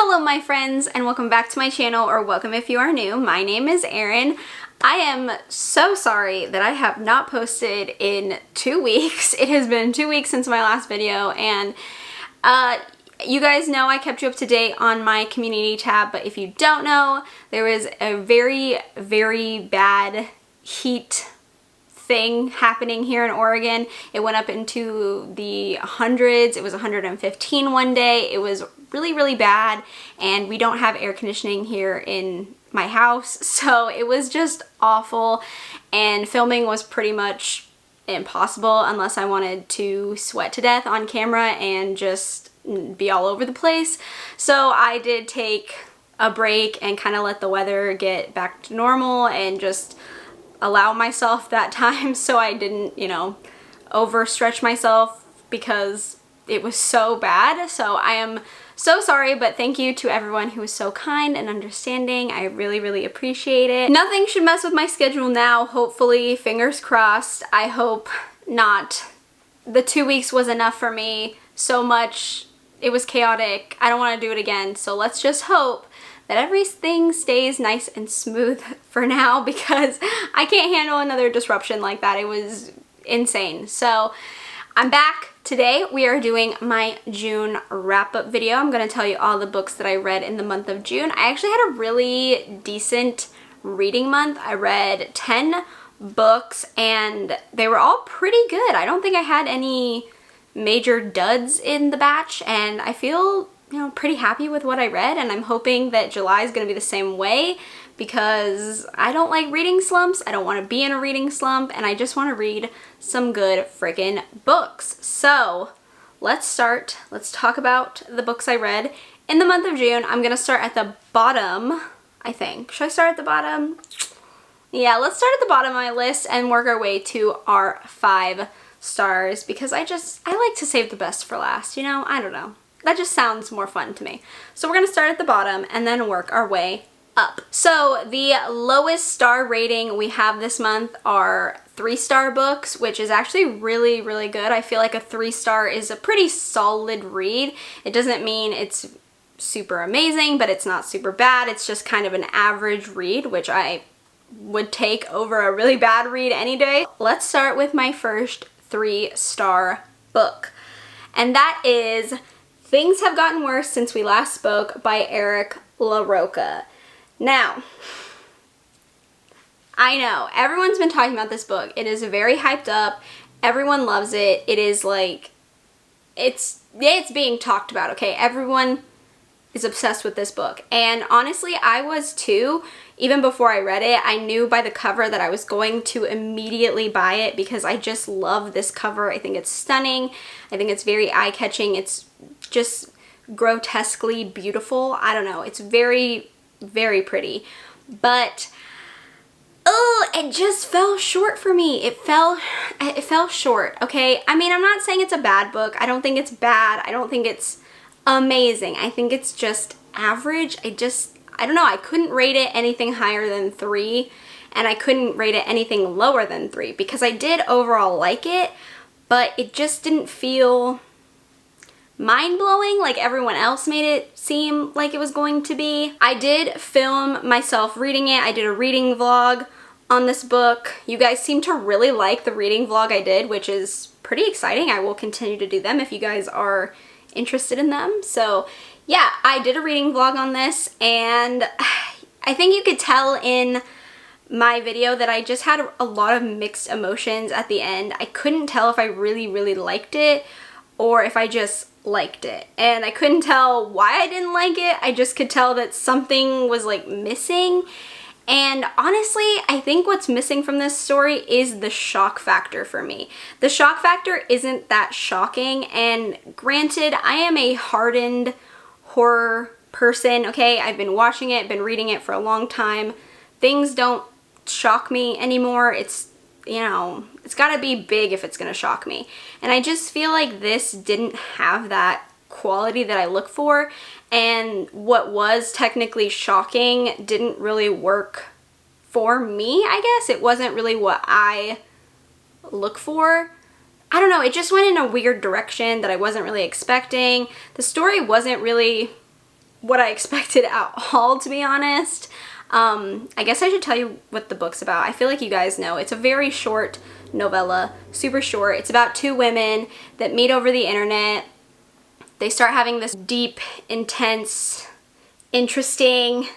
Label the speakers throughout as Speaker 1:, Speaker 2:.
Speaker 1: Hello my friends and welcome back to my channel, or welcome if you are new. My name is Erin. I am so sorry that I have not posted in 2 weeks. It has been 2 weeks since my last video, and you guys know I kept you up to date on my community tab, but if you don't know, there was a very, very bad heat thing happening here in Oregon. It went up into the hundreds. It was 115 one day. It was really, really bad, and we don't have air conditioning here in my house, so it was just awful, and filming was pretty much impossible unless I wanted to sweat to death on camera and just be all over the place. So I did take a break and kind of let the weather get back to normal and just allow myself that time so I didn't, you know, overstretch myself because it was so bad. So I am so sorry, but thank you to everyone who was so kind and understanding. I really, really appreciate it. Nothing should mess with my schedule now, hopefully, fingers crossed. I hope not. The 2 weeks was enough for me so much. It was chaotic. I don't want to do it again, so let's just hope that everything stays nice and smooth for now, because I can't handle another disruption like that. It was insane. So I'm back. Today we are doing my June wrap-up video. I'm going to tell you all the books that I read in the month of June. I actually had a really decent reading month. I read 10 books and they were all pretty good. I don't think I had any major duds in the batch, and I feel, you know, pretty happy with what I read, and I'm hoping that July is going to be the same way, because I don't like reading slumps. I don't want to be in a reading slump, and I just want to read some good freaking books. So let's start. Let's talk about the books I read in the month of June. I'm going to start at the bottom, I think. Should I start at the bottom? Yeah, let's start at the bottom of my list and work our way to our 5 stars, because I like to save the best for last, you know? I don't know. That just sounds more fun to me. So we're going to start at the bottom and then work our way up. So the lowest star rating we have this month are 3-star books, which is actually really, really good. I feel like a 3-star is a pretty solid read. It doesn't mean it's super amazing, but it's not super bad. It's just kind of an average read, which I would take over a really bad read any day. Let's start with my first 3-star book, and that is Things Have Gotten Worse Since We Last Spoke by Eric LaRocca. Now, I know everyone's been talking about this book. It is very hyped up. Everyone loves it. It is like, it's being talked about, okay? Everyone is obsessed with this book. And honestly, I was too. Even before I read it, I knew by the cover that I was going to immediately buy it, because I just love this cover. I think it's stunning. I think it's very eye-catching. It's just grotesquely beautiful. I don't know. It's very, very pretty. But oh, it just fell short for me. It fell short, okay? I mean, I'm not saying it's a bad book. I don't think it's bad. I don't think it's amazing. I think it's just average. I don't know. I couldn't rate it anything higher than 3, and I couldn't rate it anything lower than 3, because I did overall like it, but it just didn't feel mind-blowing like everyone else made it seem like it was going to be. I did film myself reading it. I did a reading vlog on this book. You guys seem to really like the reading vlog I did, which is pretty exciting. I will continue to do them if you guys are interested in them. So yeah, I did a reading vlog on this, and I think you could tell in my video that I just had a lot of mixed emotions at the end. I couldn't tell if I really, really liked it or if I just liked it, and I couldn't tell why I didn't like it. I just could tell that something was like missing. And honestly, I think what's missing from this story is the shock factor for me. The shock factor isn't that shocking, and granted, I am a hardened horror person, okay? I've been watching it, been reading it for a long time. Things don't shock me anymore. It's, you know, it's gotta be big if it's gonna shock me. And I just feel like this didn't have that quality that I look for, and what was technically shocking didn't really work for me, I guess. It wasn't really what I look for. I don't know, it just went in a weird direction that I wasn't really expecting. The story wasn't really what I expected at all, to be honest. I guess I should tell you what the book's about. I feel like you guys know. It's a very short novella, super short. It's about two women that meet over the internet. They start having this deep, intense, interesting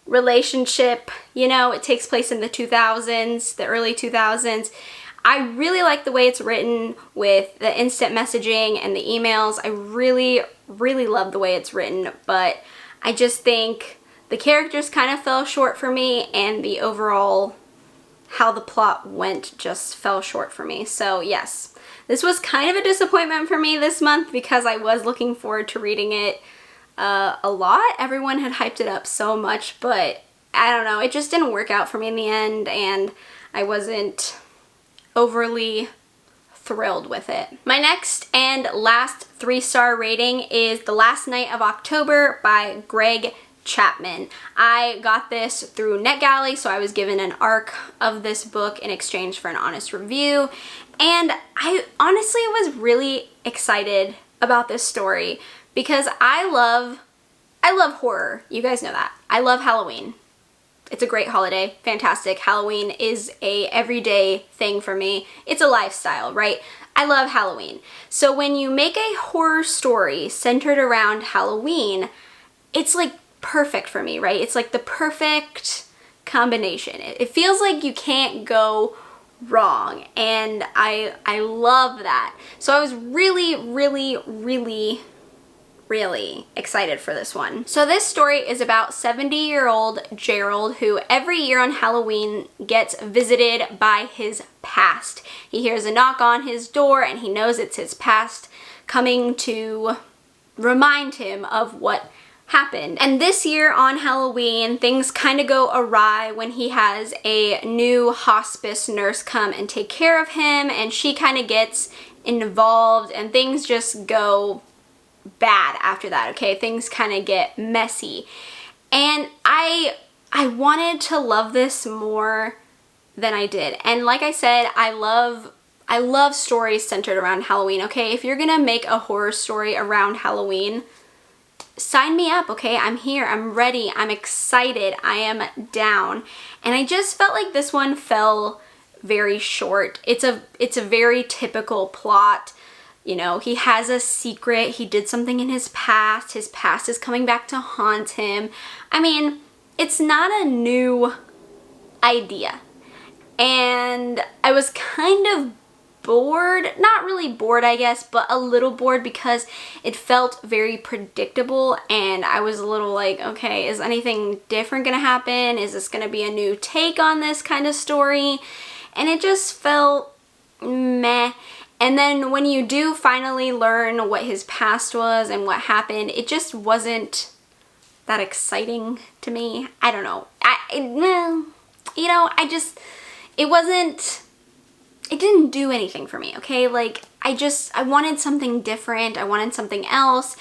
Speaker 1: relationship. You know, it takes place in the 2000s, the early 2000s. I really like the way it's written with the instant messaging and the emails. I really, really love the way it's written, but I just think the characters kind of fell short for me, and the overall how the plot went just fell short for me. So yes, this was kind of a disappointment for me this month because I was looking forward to reading it a lot. Everyone had hyped it up so much, but I don't know, it just didn't work out for me in the end, and I wasn't overly thrilled with it. My next and last 3-star rating is The Last Night of October by Greg Chapman. I got this through NetGalley, so I was given an ARC of this book in exchange for an honest review, and I honestly was really excited about this story because I love horror. You guys know that. I love Halloween. It's a great holiday, fantastic. Halloween is a everyday thing for me. It's a lifestyle, right? I love Halloween. So when you make a horror story centered around Halloween, it's like perfect for me, right? It's like the perfect combination. It feels like you can't go wrong, and I love that. So I was really, really, really, really excited for this one. So this story is about 70-year-old Gerald, who every year on Halloween gets visited by his past. He hears a knock on his door and he knows it's his past coming to remind him of what happened. And this year on Halloween, things kind of go awry when he has a new hospice nurse come and take care of him, and she kind of gets involved, and things just go bad after that, okay? Things kind of get messy. And I wanted to love this more than I did. And like I said, I love stories centered around Halloween, okay? If you're gonna make a horror story around Halloween, sign me up, okay? I'm here, I'm ready, I'm excited, I am down. And I just felt like this one fell very short. It's a very typical plot. You know, he has a secret, he did something in his past is coming back to haunt him. I mean, it's not a new idea. And I was kind of bored, not really bored I guess, but a little bored because it felt very predictable, and I was a little like, okay, is anything different gonna happen? Is this gonna be a new take on this kind of story? And it just felt meh. And then when you do finally learn what his past was and what happened, it just wasn't that exciting to me. I don't know. You know, it didn't do anything for me, okay? Like, I wanted something different. I wanted something else.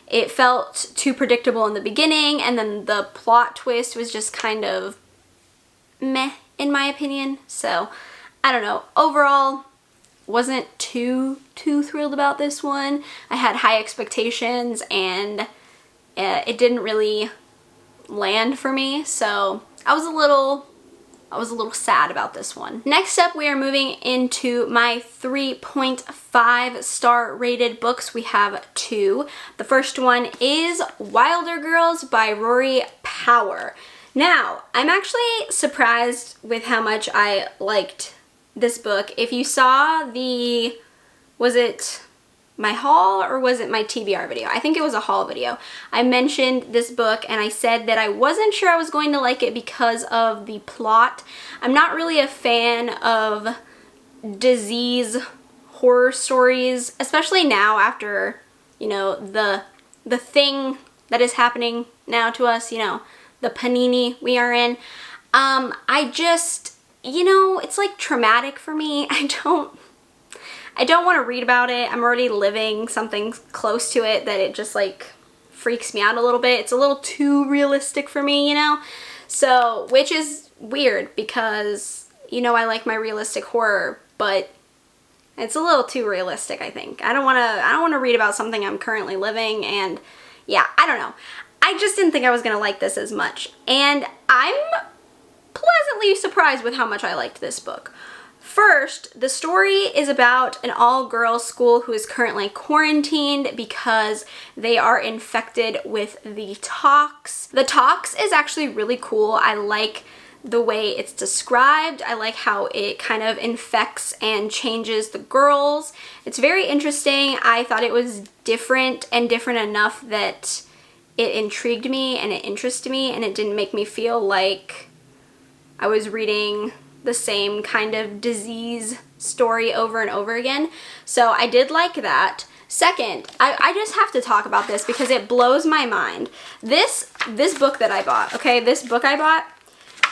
Speaker 1: It felt too predictable in the beginning, and then the plot twist was just kind of meh, in my opinion. So, I don't know. Overall, wasn't too thrilled about this one. I had high expectations, and it didn't really land for me, so I was a little sad about this one. Next up, we are moving into my 3.5 star rated books. We have two. The first one is Wilder Girls by Rory Power. Now, I'm actually surprised with how much I liked this book. If you saw was it my haul or was it my TBR video? I think it was a haul video. I mentioned this book and I said that I wasn't sure I was going to like it because of the plot. I'm not really a fan of disease horror stories, especially now after, you know, the thing that is happening now to us, you know, the panini we are in. I just, you know, it's like traumatic for me. I don't want to read about it. I'm already living something close to it that it just like freaks me out a little bit. It's a little too realistic for me, you know? So, which is weird because, you know, I like my realistic horror, but it's a little too realistic, I think. I don't want to read about something I'm currently living, and yeah, I don't know. I just didn't think I was gonna like this as much. And I'm pleasantly surprised with how much I liked this book. First, the story is about an all-girls school who is currently quarantined because they are infected with the tox. The tox is actually really cool. I like the way it's described. I like how it kind of infects and changes the girls. It's very interesting. I thought it was different and different enough that it intrigued me and it interested me, and it didn't make me feel like I was reading the same kind of disease story over and over again. So I did like that. Second, I just have to talk about this because it blows my mind. This book that I bought, okay, this book I bought,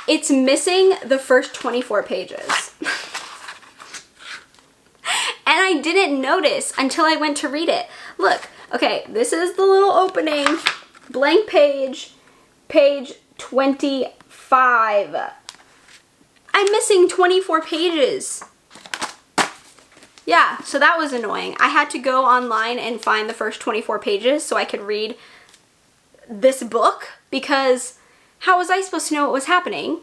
Speaker 1: it's missing the first 24 pages. And I didn't notice until I went to read it. Look, okay, this is the little opening, blank page, page 25. I'm missing 24 pages. Yeah, so that was annoying. I had to go online and find the first 24 pages so I could read this book, because how was I supposed to know what was happening?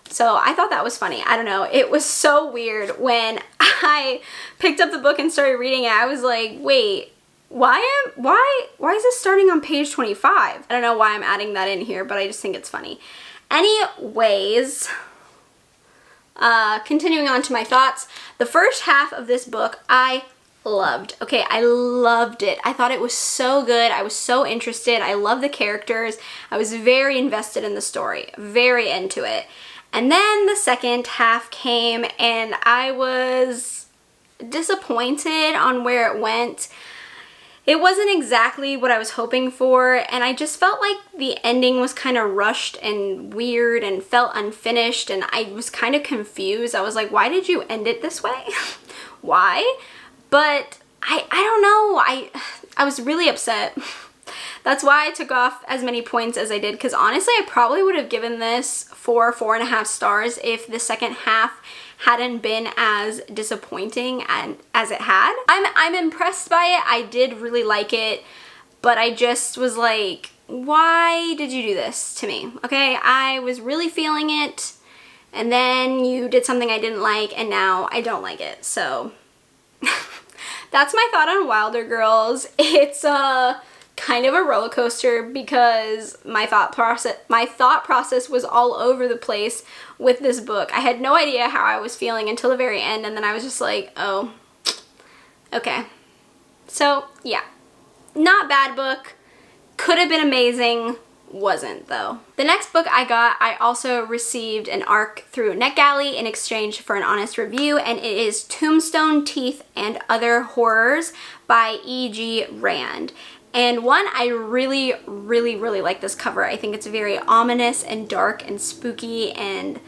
Speaker 1: So I thought that was funny. I don't know. It was so weird when I picked up the book and started reading it. I was like, wait, why is this starting on page 25? I don't know why I'm adding that in here, but I just think it's funny. Anyways, continuing on to my thoughts, the first half of this book I loved. Okay, I loved it. I thought it was so good. I was so interested. I love the characters. I was very invested in the story, very into it. And then the second half came and I was disappointed on where it went. It wasn't exactly what I was hoping for, and I just felt like the ending was kind of rushed and weird and felt unfinished, and I was kind of confused. I was like, why did you end it this way? Why? But I don't know. I was really upset. That's why I took off as many points as I did, because honestly, I probably would have given this 4.5 stars if the second half hadn't been as disappointing as it had. I'm impressed by it. I did really like it, but I just was like, why did you do this to me? Okay, I was really feeling it, and then you did something I didn't like, and now I don't like it. So that's my thought on Wilder Girls. It's kind of a roller coaster because my thought process was all over the place with this book. I had no idea how I was feeling until the very end, and then I was just like, oh, okay. So yeah, not bad book. Could have been amazing. Wasn't though. The next book I got, I also received an ARC through NetGalley in exchange for an honest review, and it is Tombstone Teeth and Other Horrors by E.G. Rand. And one, I really, really, really like this cover. I think it's very ominous and dark and spooky, and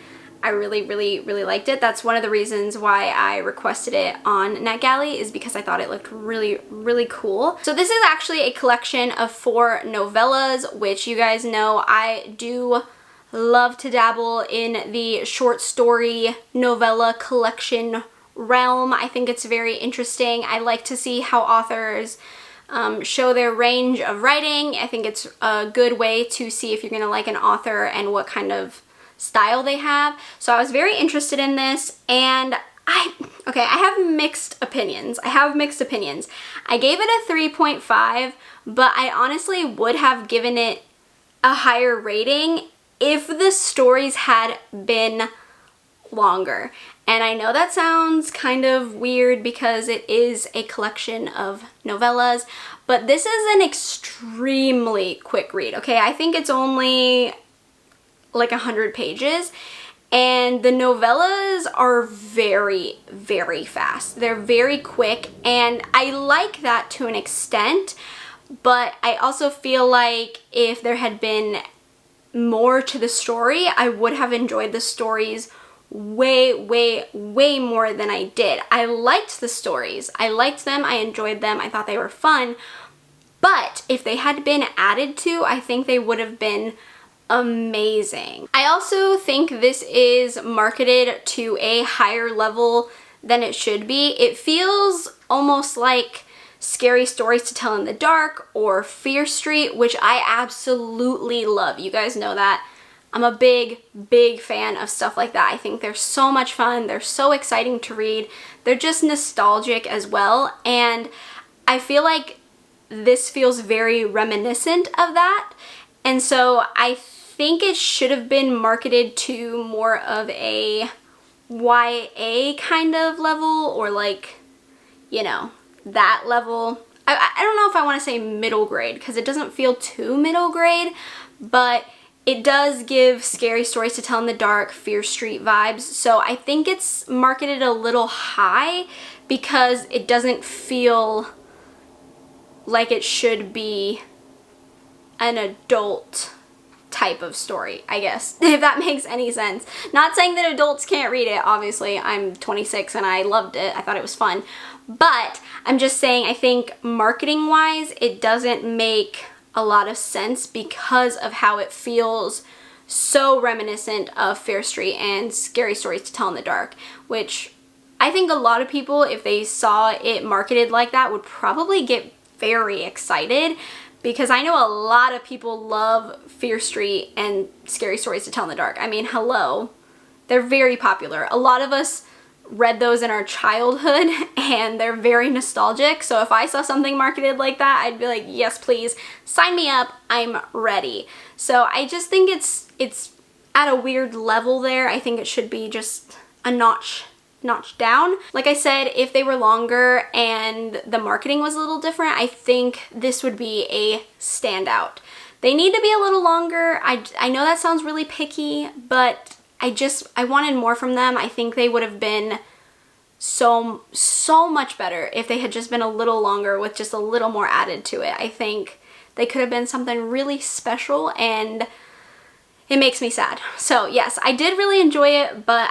Speaker 1: I really, really, really liked it. That's one of the reasons why I requested it on NetGalley, is because I thought it looked really, really cool. So this is actually a collection of 4 novellas, which you guys know I do love to dabble in the short story novella collection realm. I think it's very interesting. I like to see how authors show their range of writing. I think it's a good way to see if you're gonna like an author and what kind of style they have. So I was very interested in this, and I have mixed opinions. I gave it a 3.5, but I honestly would have given it a higher rating if the stories had been longer. And I know that sounds kind of weird because it is a collection of novellas, but this is an extremely quick read, okay? I think it's only like 100 pages, and the novellas are very, very fast. They're very quick, and I like that to an extent, but I also feel like if there had been more to the story, I would have enjoyed the stories way, way, way more than I did. I liked the stories. I liked them. I enjoyed them. I thought they were fun. But if they had been added to, I think they would have been amazing. I also think this is marketed to a higher level than it should be. It feels almost like Scary Stories to Tell in the Dark or Fear Street, which I absolutely love. You guys know that. I'm a big, big fan of stuff like that. I think they're so much fun. They're so exciting to read. They're just nostalgic as well. And I feel like this feels very reminiscent of that. And so I think it should have been marketed to more of a YA kind of level, or like, you know, that level. I don't know if I want to say middle grade, because it doesn't feel too middle grade, but it does give Scary Stories to Tell in the Dark, Fear Street vibes. So I think it's marketed a little high because it doesn't feel like it should be an adult type of story, I guess, if that makes any sense. Not saying that adults can't read it, obviously. I'm 26 and I loved it. I thought it was fun. But I'm just saying, I think marketing wise, it doesn't make a lot of sense because of how it feels so reminiscent of Fear Street and Scary Stories to Tell in the Dark, which I think a lot of people, if they saw it marketed like that, would probably get very excited, because I know a lot of people love Fear Street and Scary Stories to Tell in the Dark. I mean, hello. They're very popular. A lot of us read those in our childhood and they're very nostalgic. So if I saw something marketed like that, I'd be like, yes, please, sign me up. I'm ready. So I just think it's at a weird level there. I think it should be just a notch down. Like I said, if they were longer and the marketing was a little different, I think this would be a standout. They need to be a little longer. I know that sounds really picky, but I wanted more from them. I think they would have been so much better if they had just been a little longer with just a little more added to it. I think they could have been something really special, and it makes me sad. So yes, I did really enjoy it, but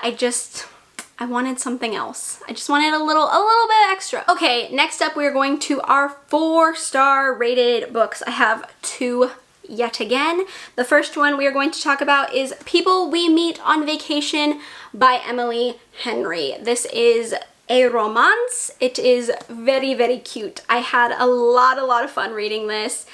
Speaker 1: I wanted something else. I just wanted a little bit extra. Okay, next up we're going to our 4-star rated books. I have 2 yet again. The first one we are going to talk about is People We Meet on Vacation by Emily Henry. This is a romance. It is very, very cute. I had a lot of fun reading this.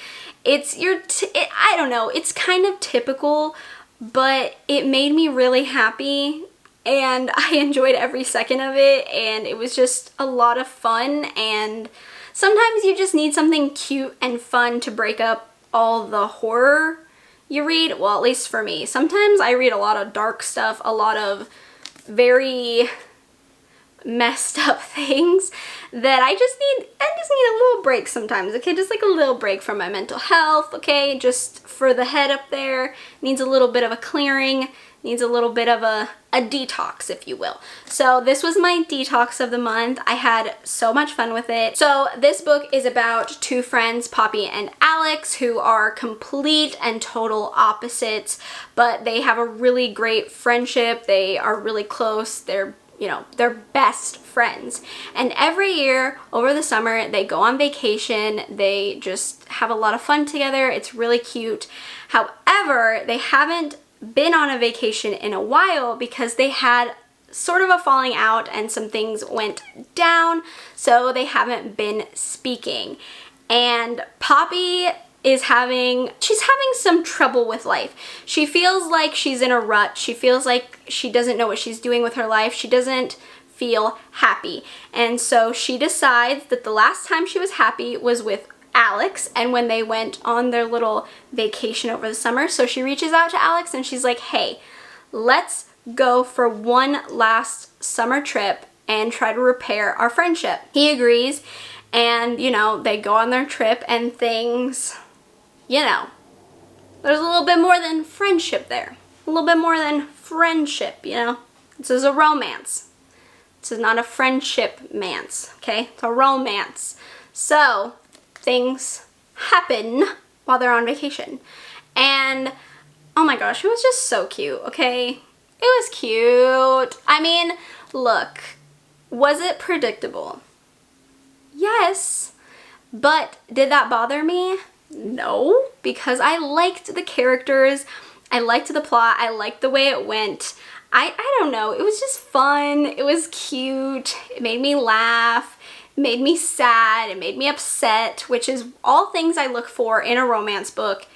Speaker 1: I don't know, it's kind of typical, but it made me really happy and I enjoyed every second of it, and it was just a lot of fun. And sometimes you just need something cute and fun to break up all the horror you read. Well, at least for me. Sometimes I read a lot of dark stuff, a lot of very messed up things that I just need a little break sometimes, okay? Just like a little break from my mental health, okay? Just for the head up there, needs a little bit of a clearing, needs a little bit of a detox, if you will. So this was my detox of the month. I had so much fun with it. So this book is about 2 friends, Poppy and Alex, who are complete and total opposites, but they have a really great friendship. They are really close. They're best friends. And every year over the summer, they go on vacation. They just have a lot of fun together. It's really cute. However, they haven't been on a vacation in a while because they had sort of a falling out and some things went down, so they haven't been speaking. And Poppy she's having some trouble with life. She feels like she's in a rut. She feels like she doesn't know what she's doing with her life. She doesn't feel happy. And so she decides that the last time she was happy was with Alex, and when they went on their little vacation over the summer. So she reaches out to Alex and she's like, hey, let's go for one last summer trip and try to repair our friendship. He agrees, and they go on their trip, and things, there's a little bit more than friendship there. A little bit more than friendship, This is a romance. This is not a friendship-mance, okay? It's a romance. So things happen while they're on vacation. And oh my gosh, it was just so cute, okay? It was cute. I mean, look, was it predictable? Yes. But did that bother me? No, because I liked the characters, I liked the plot, I liked the way it went. I don't know, it was just fun, it was cute, it made me laugh. made me sad, it made me upset, which is all things I look for in a romance book.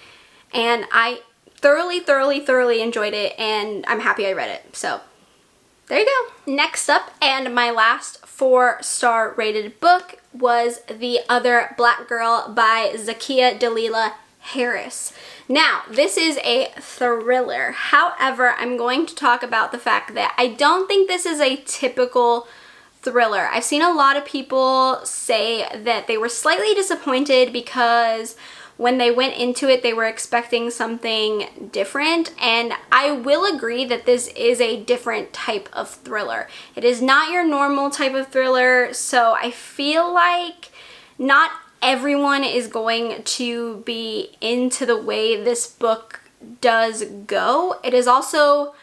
Speaker 1: And I thoroughly, thoroughly, thoroughly enjoyed it, and I'm happy I read it. So there you go. Next up, and my last 4-star rated book, was The Other Black Girl by Zakiya Dalila Harris. Now, this is a thriller. However, I'm going to talk about the fact that I don't think this is a typical thriller. I've seen a lot of people say that they were slightly disappointed because when they went into it, they were expecting something different, and I will agree that this is a different type of thriller. It is not your normal type of thriller, so I feel like not everyone is going to be into the way this book does go. It is also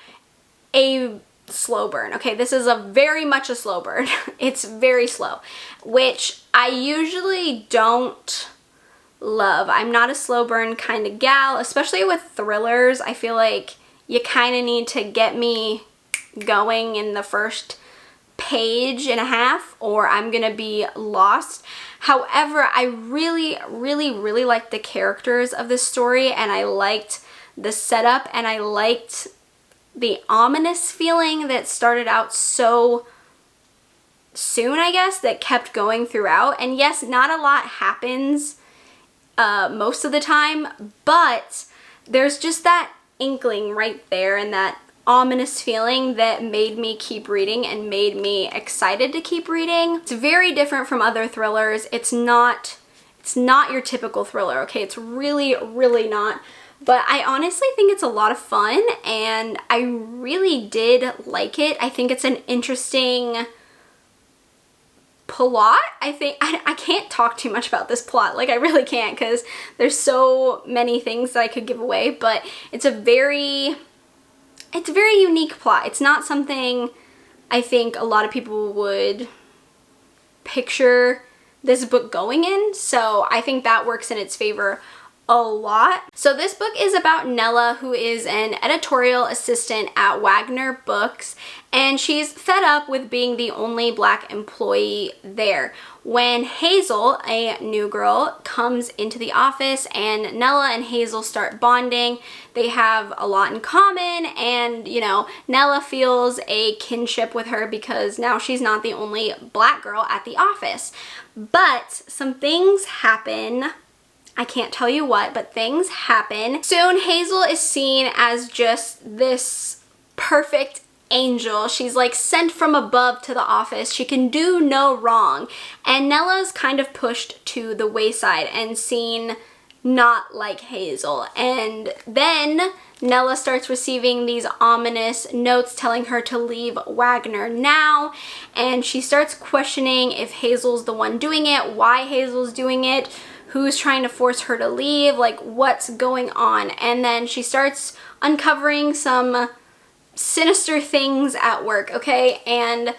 Speaker 1: a slow burn. Okay, this is very much a slow burn. It's very slow, which I usually don't love. I'm not a slow burn kind of gal, especially with thrillers. I feel like you kind of need to get me going in the first page and a half, or I'm gonna be lost. However, I really, really, really liked the characters of this story, and I liked the setup, and I liked the ominous feeling that started out so soon, I guess, that kept going throughout. And yes, not a lot happens most of the time, but there's just that inkling right there and that ominous feeling that made me keep reading and made me excited to keep reading. It's very different from other thrillers. It's not your typical thriller, okay? It's really, really not. But I honestly think it's a lot of fun, and I really did like it. I think it's an interesting plot. I think I can't talk too much about this plot, like I really can't, because there's so many things that I could give away, but it's a very unique plot. It's not something I think a lot of people would picture this book going in, so I think that works in its favor a lot. So this book is about Nella, who is an editorial assistant at Wagner Books, and she's fed up with being the only black employee there. When Hazel, a new girl, comes into the office and Nella and Hazel start bonding, they have a lot in common, and you know, Nella feels a kinship with her because now she's not the only black girl at the office. But some things happen. I can't tell you what, but things happen. Soon Hazel is seen as just this perfect angel. She's like sent from above to the office. She can do no wrong. And Nella's kind of pushed to the wayside and seen not like Hazel. And then Nella starts receiving these ominous notes telling her to leave Wagner now, and she starts questioning if Hazel's the one doing it, why Hazel's doing it, who's trying to force her to leave, like what's going on. And then she starts uncovering some sinister things at work, okay? And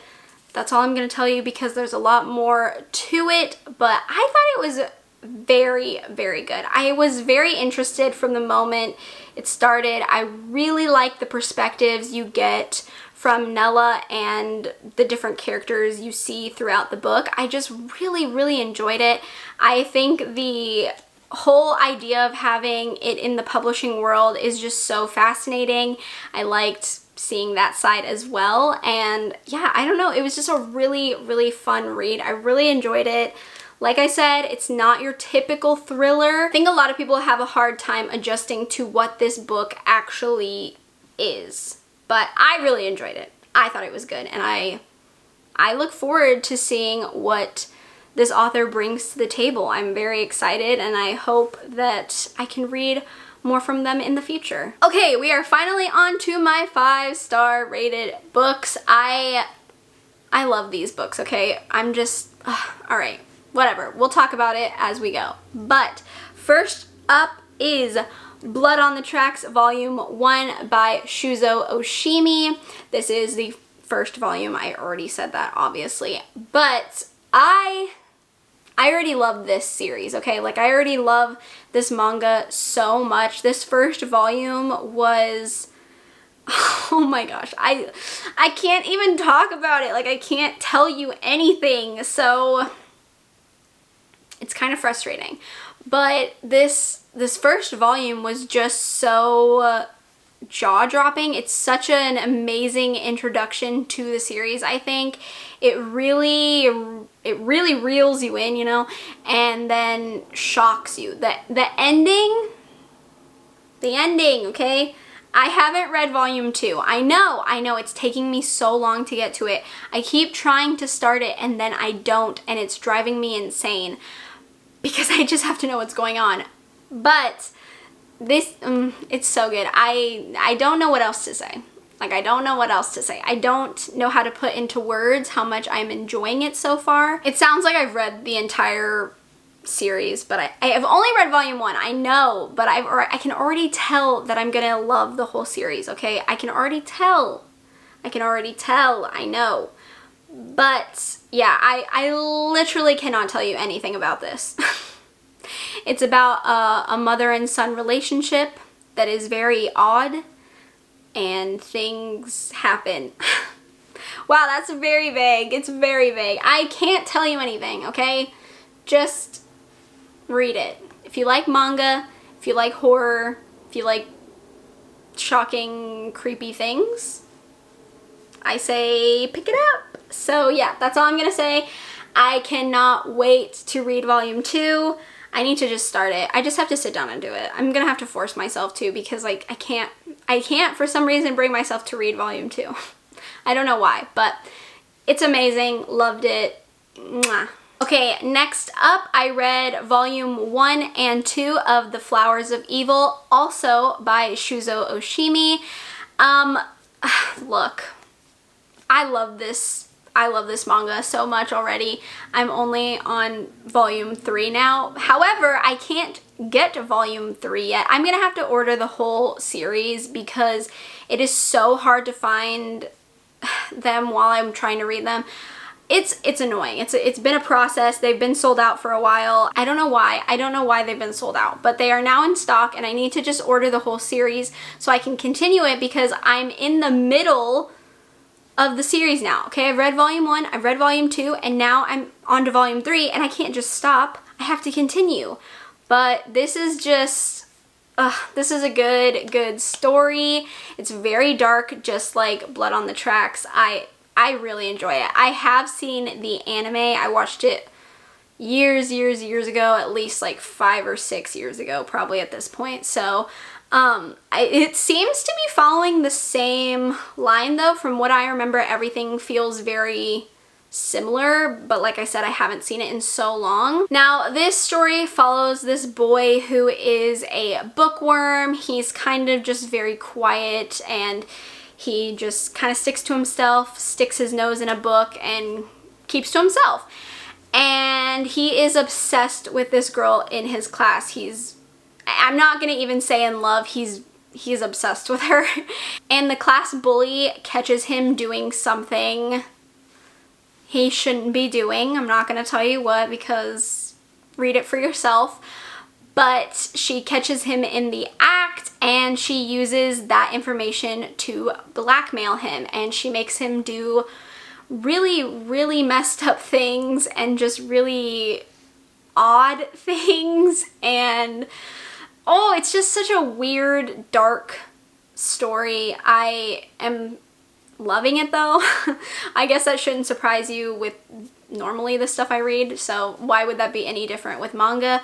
Speaker 1: that's all I'm gonna tell you because there's a lot more to it, but I thought it was very, very good. I was very interested from the moment it started. I really like the perspectives you get from Nella and the different characters you see throughout the book. I just really, really enjoyed it. I think the whole idea of having it in the publishing world is just so fascinating. I liked seeing that side as well, and yeah, I don't know, it was just a really, really fun read. I really enjoyed it. Like I said, it's not your typical thriller. I think a lot of people have a hard time adjusting to what this book actually is, but I really enjoyed it. I thought it was good, and I look forward to seeing what this author brings to the table. I'm very excited, and I hope that I can read more from them in the future. Okay, we are finally on to my 5-star rated books. I love these books, okay? I'm just, all right, whatever. We'll talk about it as we go. But first up is Blood on the Tracks Volume 1 by Shuzo Oshimi. This is the first volume. I already said that, obviously. But I already love this series, okay? Like, I already love this manga so much. This first volume was, oh my gosh, I can't even talk about it. Like, I can't tell you anything. So It's kind of frustrating. But this first volume was just so jaw-dropping. It's such an amazing introduction to the series, I think. It really reels you in, you know, and then shocks you. The ending, okay? I haven't read volume 2. I know, it's taking me so long to get to it. I keep trying to start it and then I don't, and it's driving me insane because I just have to know what's going on. But this, it's so good. I don't know what else to say. Like, I don't know what else to say. I don't know how to put into words how much I'm enjoying it so far. It sounds like I've read the entire series, but I have only read volume 1. I know, but I can already tell that I'm gonna love the whole series, okay? I can already tell, I know. But yeah, I literally cannot tell you anything about this. It's about a mother and son relationship that is very odd, and things happen. Wow, that's very vague. It's very vague. I can't tell you anything, okay? Just read it. If you like manga, if you like horror, if you like shocking, creepy things, I say pick it up. So yeah, that's all I'm gonna say. I cannot wait to read volume 2. I need to just start it. I just have to sit down and do it. I'm gonna have to force myself to, because like I can't for some reason bring myself to read volume 2. I don't know why, but it's amazing. Loved it. Mwah. Okay, next up, I read volume 1 and 2 of The Flowers of Evil, also by Shuzo Oshimi. Look, I love this manga so much already. I'm only on volume 3 now. However, I can't get to volume 3 yet. I'm gonna have to order the whole series because it is so hard to find them while I'm trying to read them. It's annoying. It's been a process. They've been sold out for a while. I don't know why. I don't know why they've been sold out, but they are now in stock, and I need to just order the whole series so I can continue it, because I'm in the middle of the series now. Okay, I've read volume 1, I've read volume 2, and now I'm on to volume 3, and I can't just stop. I have to continue. But this is just, this is a good story. It's very dark, just like Blood on the Tracks. I really enjoy it. I have seen the anime. I watched it years ago, at least like 5 or 6 years ago, probably at this point. So it seems to be following the same line though. From what I remember, everything feels very similar, but like I said, I haven't seen it in so long. Now, this story follows this boy who is a bookworm. He's kind of just very quiet, and he just kind of sticks to himself, sticks his nose in a book, and keeps to himself. And he is obsessed with this girl in his class. I'm not gonna even say in love, he's obsessed with her. And the class bully catches him doing something he shouldn't be doing. I'm not gonna tell you what, because read it for yourself. But she catches him in the act, and she uses that information to blackmail him, and she makes him do really messed up things and just really odd things. And oh, it's just such a weird, dark story. I am loving it though. I guess that shouldn't surprise you with normally the stuff I read, so why would that be any different with manga?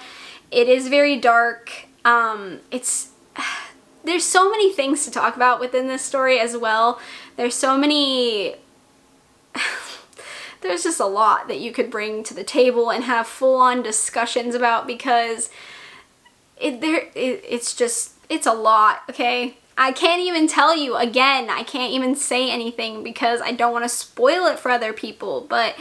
Speaker 1: It is very dark. There's so many things to talk about within this story as well. There's so many, there's just a lot that you could bring to the table and have full-on discussions about, because it's a lot, okay? I can't even tell you, again, I can't even say anything because I don't want to spoil it for other people, but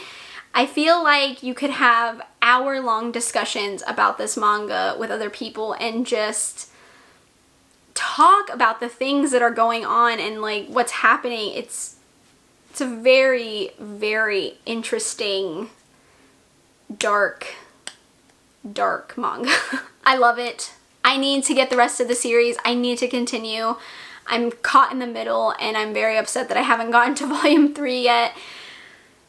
Speaker 1: I feel like you could have hour-long discussions about this manga with other people and just talk about the things that are going on and like what's happening. It's a very interesting, dark manga. I love it. I need to get the rest of the series. I need to continue. I'm caught in the middle, and I'm very upset that I haven't gotten to volume 3 yet.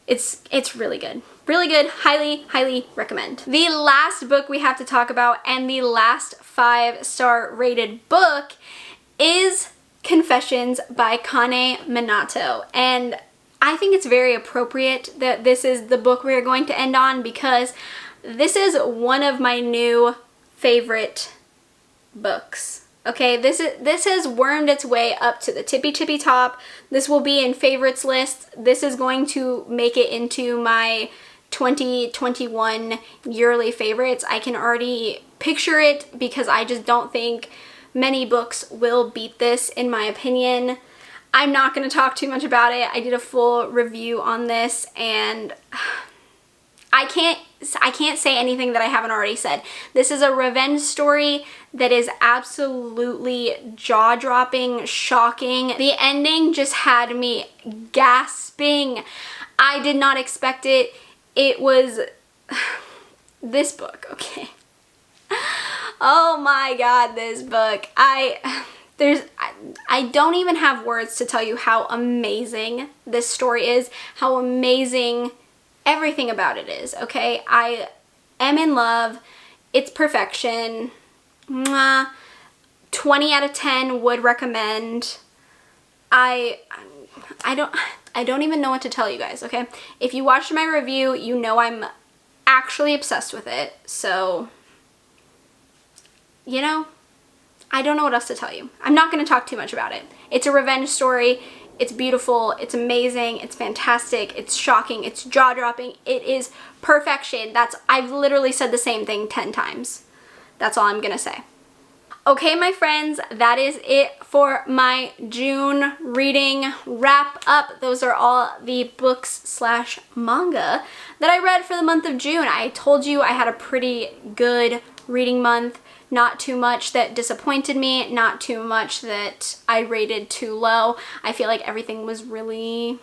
Speaker 1: It's really good. really good. Highly, highly recommend. The last book we have to talk about, and the last 5-star rated book, is Confessions by Kane Minato. And I think it's very appropriate that this is the book we're going to end on, because this is one of my new favorite books. Okay, this has wormed its way up to the tippy top. This will be in favorites list. This is going to make it into my 2021 yearly favorites. I can already picture it because I just don't think many books will beat this, in my opinion. I'm not going to talk too much about it. I did a full review on this, and I can't say anything that I haven't already said. This is a revenge story that is absolutely jaw-dropping, shocking. The ending just had me gasping. I did not expect it. It was this book, okay. Oh my God, this book. I don't even have words to tell you how amazing this story is, how amazing everything about it is, okay? I am in love. It's perfection. Mwah. 20 out of 10 would recommend. I don't even know what to tell you guys, okay? If you watched my review, you know I'm actually obsessed with it. So, you know, I don't know what else to tell you. I'm not going to talk too much about it. It's a revenge story. It's beautiful, it's amazing, it's fantastic, it's shocking, it's jaw-dropping, it is perfection. I've literally said the same thing 10 times. That's all I'm gonna say. Okay, my friends, that is it for my June reading wrap up. Those are all the books/manga that I read for the month of June. I told you I had a pretty good reading month. Not too much that disappointed me, not too much that I rated too low. I feel like everything was really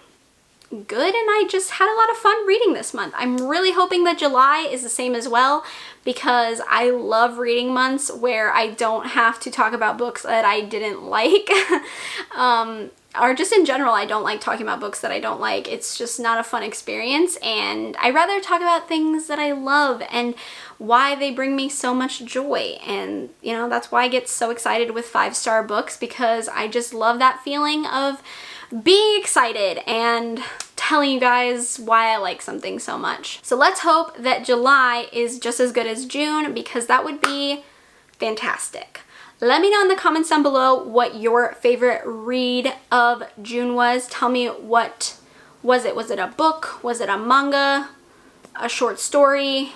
Speaker 1: good, and I just had a lot of fun reading this month. I'm really hoping that July is the same as well, because I love reading months where I don't have to talk about books that I didn't like. Or just in general, I don't like talking about books that I don't like. It's just not a fun experience, and I rather talk about things that I love and why they bring me so much joy. And you know, that's why I get so excited with 5-star books, because I just love that feeling of being excited and telling you guys why I like something so much. So let's hope that July is just as good as June, because that would be fantastic. Let me know in the comments down below what your favorite read of June was. Tell me, what was it? Was it a book? Was it a manga? A short story?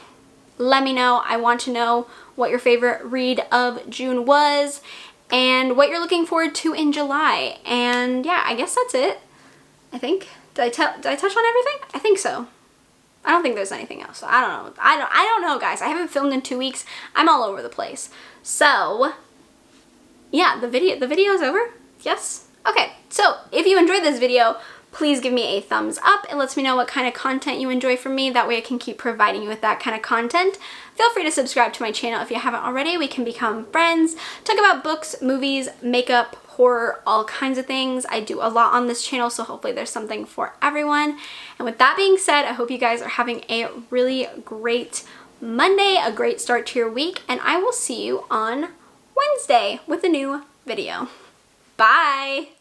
Speaker 1: Let me know. I want to know what your favorite read of June was and what you're looking forward to in July. And yeah, I guess that's it. I think. Did I touch on everything? I think so. I don't think there's anything else. I don't know. I don't know, guys. I haven't filmed in 2 weeks. I'm all over the place. So yeah, the video is over. Yes? Okay, so if you enjoyed this video, please give me a thumbs up. It lets me know what kind of content you enjoy from me. That way I can keep providing you with that kind of content. Feel free to subscribe to my channel if you haven't already. We can become friends, talk about books, movies, makeup, horror, all kinds of things. I do a lot on this channel, so hopefully there's something for everyone. And with that being said, I hope you guys are having a really great Monday, a great start to your week, and I will see you on Wednesday with a new video. Bye!